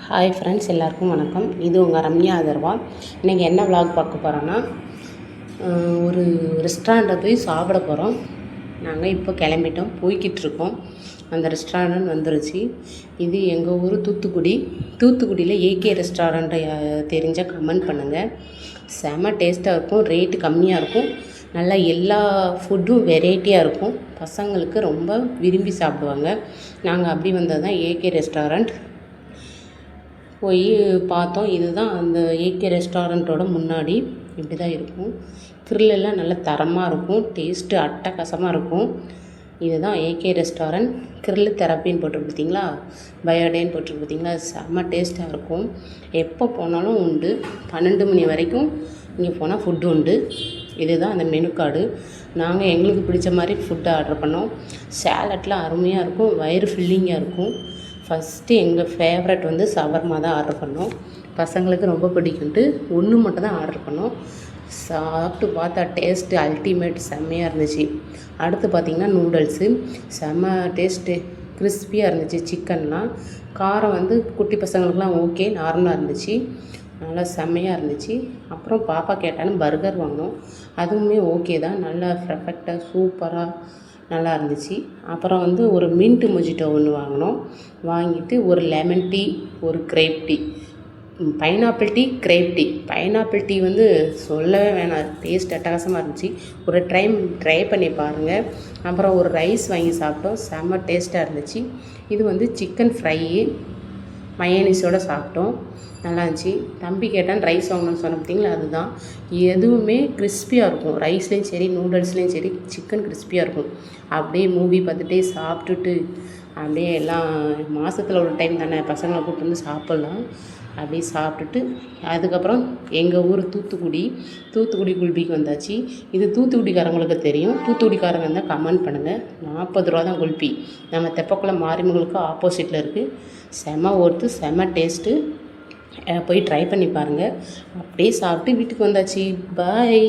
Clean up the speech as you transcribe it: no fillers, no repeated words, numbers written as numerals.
Hi friends, எல்லாருக்கும் வணக்கம். இது உங்கள் ரம்யா அதர்வா. இன்றைக்கி என்ன விலாக் பார்க்க போகிறோன்னா, ஒரு ரெஸ்டாரண்ட்டில் போய் சாப்பிட போகிறோம். நாங்கள் இப்போ கிளம்பிட்டோம், போய்கிட்டுருக்கோம். அந்த ரெஸ்டாரண்ட் வந்துருச்சு. இது எங்கள் ஊர் தூத்துக்குடியில் ஏகே ரெஸ்டாரண்ட்டை தெரிஞ்சால் கமெண்ட் பண்ணுங்கள். செம டேஸ்ட்டாக இருக்கும், ரேட்டு கம்மியாக இருக்கும், நல்லா எல்லா ஃபுட்டும் வெரைட்டியாக இருக்கும். பசங்களுக்கு ரொம்ப விரும்பி சாப்பிடுவாங்க. நாங்கள் அப்படி வந்தது தான் ஏகே ரெஸ்டாரண்ட். போய் பார்த்தோம். இதுதான் அந்த ஏகே ரெஸ்டாரண்ட்டோட முன்னாடி. இப்படி தான் இருக்கும். கிரில்லெல்லாம் நல்ல தரமாக இருக்கும், டேஸ்ட்டு அட்டகாசமாக இருக்கும். இதுதான் ஏகே ரெஸ்டாரண்ட். கிரில்லு தெரப்பின்னு போட்டிருக்கு பார்த்தீங்களா, பயோடேன்னு போட்டிருக்கு பார்த்தீங்களா, செம்ம டேஸ்ட்டாக இருக்கும். எப்போ போனாலும் உண்டு. 12 மணி வரைக்கும் இங்கே போனால் ஃபுட்டு உண்டு. இதுதான் அந்த மெனு கார்டு. நாங்கள் எங்களுக்கு பிடிச்ச மாதிரி ஃபுட்டு ஆர்டர் பண்ணோம். சேலட்லாம் அருமையாக இருக்கும், வயிறு ஃபில்லிங்காக இருக்கும். ஃபஸ்ட்டு எங்கள் ஃபேவரட் வந்து சவர்மா தான் ஆர்டர் பண்ணோம். பசங்களுக்கு ரொம்ப பிடிக்குன்ட்டு ஒன்று மட்டும் தான் ஆர்டர் பண்ணோம். சாப்பிட்டு பார்த்தா டேஸ்ட்டு அல்டிமேட், செம்மையாக இருந்துச்சு. அடுத்து பார்த்திங்கன்னா நூடுல்ஸு, செம்ம டேஸ்ட்டு, கிறிஸ்பியாக இருந்துச்சு. சிக்கன்லாம் காரம் வந்து குட்டி பசங்களுக்குலாம் ஓகே, நார்மலாக இருந்துச்சு, நல்லா செம்மையாக இருந்துச்சு. அப்புறம் பாப்பா கேட்டாலும் பர்கர் வாங்கினோம். அதுவுமே ஓகே தான், நல்லா பர்ஃபெக்டாக சூப்பராக நல்லா இருந்துச்சு. அப்புறம் வந்து ஒரு மின்ட் மொஜிட்டோ ஒன்று வாங்கினோம். வாங்கிட்டு ஒரு லெமன் டீ, ஒரு grape tea, pineapple tea, grape tea. Pineapple tea வந்து சொல்லவே வேணாம், டேஸ்ட் அட்டகாசமாக இருந்துச்சு. ஒரு ட்ரை பண்ணி பாருங்கள். அப்புறம் ஒரு ரைஸ் வாங்கி சாப்பிட்டோம், செம்ம டேஸ்ட்டாக இருந்துச்சு. இது வந்து சிக்கன் ஃப்ரையு மயோனைஸோடு சாப்பிட்டோம், நல்லா இருந்துச்சு. தம்பி கேட்டான் ரைஸ் வாங்கணும்னு சொன்ன பார்த்தீங்களா, அதுதான். எதுவுமே கிறிஸ்பியாக இருக்கும், ரைஸ்லேயும் சரி நூடுல்ஸ்லேயும் சரி சிக்கன் கிறிஸ்பியாக இருக்கும். அப்படியே மூவி பார்த்துட்டே சாப்பிட்டுட்டு அப்படியே எல்லாம் மாதத்தில் ஒரு டைம் தானே பசங்களை கூப்பிட்டு வந்து சாப்பிட்லாம். அப்படியே சாப்பிட்டுட்டு அதுக்கப்புறம் எங்கள் ஊர் தூத்துக்குடி குல்பிக்கு வந்தாச்சு. இது தூத்துக்குடிக்காரங்களுக்கு தெரியும், தூத்துக்குடிக்காரங்க இருந்தால் கமெண்ட் பண்ணுங்கள். 40 ரூபா தான் குல்பி. நம்ம தெப்பக்குளம் மாரிமுகளுக்கு ஆப்போசிட்டில் இருக்குது. செம ஒர்த்து, செம டேஸ்ட்டு. போய் ட்ரை பண்ணி பாருங்கள். அப்படியே சாப்பிட்டு வீட்டுக்கு வந்தாச்சு. பாய்.